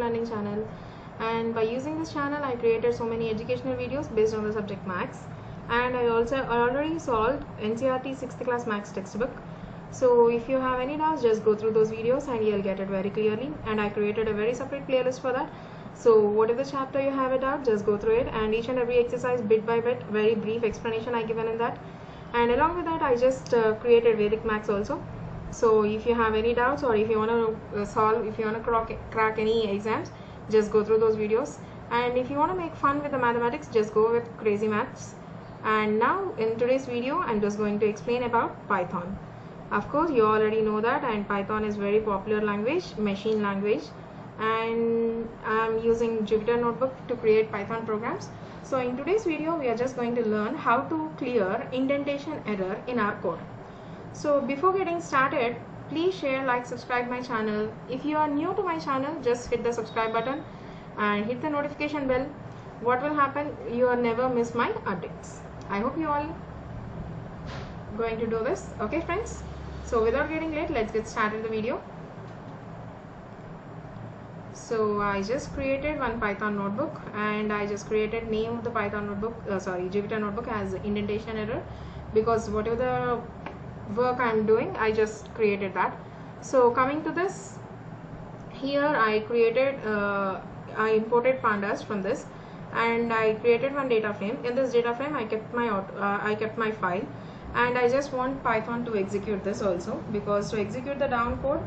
learning channel, and by using this channel I created so many educational videos based on the subject Maths, and I already solved NCERT 6th class Maths textbook. So if you have any doubts, just go through those videos and you'll get it very clearly, and I created a very separate playlist for that. So whatever chapter you have it out, just go through it, and each and every exercise bit by bit, very brief explanation I given in that. And along with that I just created Vedic Maths also. So if you have any doubts, or if you want to if you want to crack any exams, just go through those videos. And if you want to make fun with the mathematics, just go with Crazy Maths. And now in today's video I'm just going to explain about Python. Of course you already know that, and Python is very popular language, machine language, and I'm using Jupyter Notebook to create Python programs. So in today's video we are just going to learn how to clear indentation error in our code. So before getting started, please share, like, subscribe my channel. If you are new to my channel, just hit the subscribe button and hit the notification bell. What will happen, you will never miss my updates. I hope you all going to do this. Okay friends, so without getting late, let's get started the video. So I just created one Python notebook, and I just created name of the Python notebook, Jupyter Notebook as indentation error, because whatever the work I'm doing, I just created that. So coming to this, here I created I imported pandas from this, and I created one data frame. In this data frame I kept my file, and I just want Python to execute this also, because to execute the down code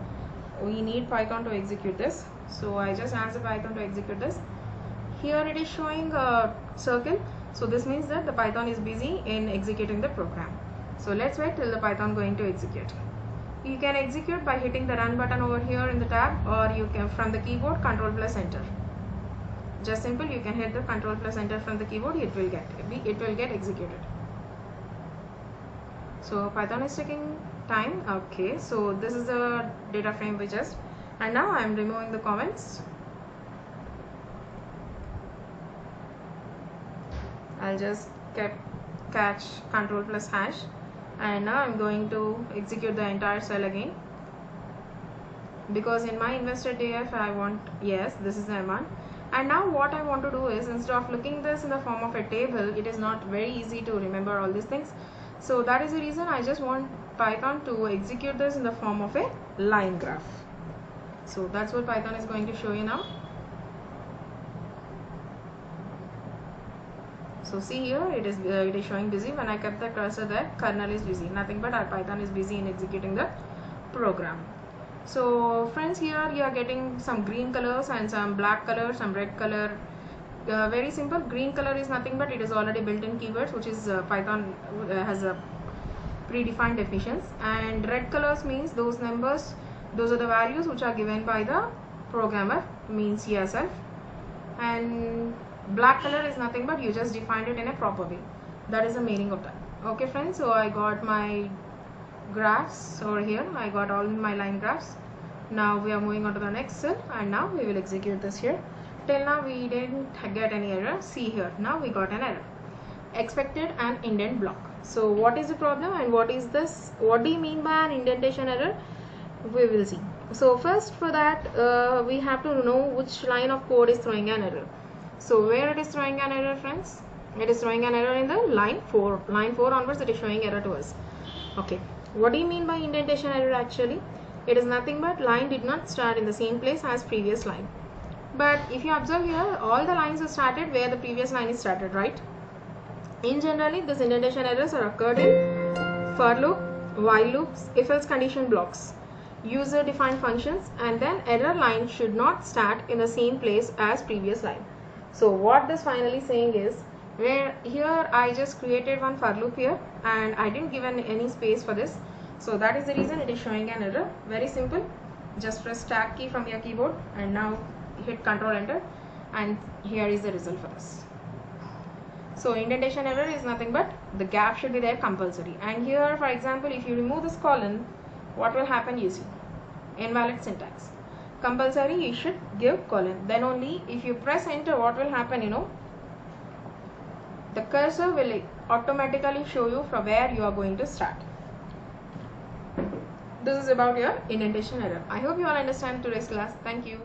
we need Python to execute this. So I just asked the Python to execute this. Here it is showing a circle, so this means that the Python is busy in executing the program. So let's wait till the Python going to execute. You can execute by hitting the run button over here in the tab, or you can from the keyboard Ctrl+Enter. Just simple, you can hit the Ctrl+Enter from the keyboard, it will get executed. So Python is taking time. Okay, so this is the data frame we just, and now I am removing the comments. I'll just catch Ctrl+#, and now I'm going to execute the entire cell again, because in my invested DF I want, yes, this is the amount. And now what I want to do is, instead of looking this in the form of a table, it is not very easy to remember all these things. So that is the reason I just want Python to execute this in the form of a line graph. So that's what Python is going to show you now. So see here, it is showing busy. When I kept the cursor there, kernel is busy, nothing but our Python is busy in executing the program. So friends, here you are getting some green colors and some black color, some red color. Very simple. Green color is nothing but it is already built in keywords, which is Python has a predefined definitions, and red colors means those numbers, those are the values which are given by the programmer, means yourself, and black color is nothing but you just defined it in a proper way. That is the meaning of that. Okay friends, so I got my graphs over here, I got all my line graphs. Now we are moving on to the next cell, and now we will execute this here. Till now we didn't get any error. See here, now we got an error, expected an indent block. So what is the problem, and what is this, what do you mean by an indentation error, we will see. So first, for that we have to know which line of code is throwing an error. So where it is throwing an error, friends, it is throwing an error in the line 4 onwards, it is showing error to us. Okay, what do you mean by indentation error? Actually it is nothing but line did not start in the same place as previous line. But if you observe here, all the lines are started where the previous line is started, right? In generally, this indentation errors are occurred in for loop, while loops, if else condition blocks, user defined functions, and then error line should not start in the same place as previous line. So what this finally saying is, where here I just created one for loop here, and I didn't give any space for this. So that is the reason it is showing an error. Very simple, just press tab key from your keyboard and now hit Ctrl Enter, and here is the result for this. So indentation error is nothing but the gap should be there compulsory, and here for example if you remove this colon, what will happen, you see, invalid syntax. Compulsory you should give colon, then only if you press enter, what will happen, you know, the cursor will automatically show you from where you are going to start. This is about your indentation error. I hope you all understand today's class. Thank you.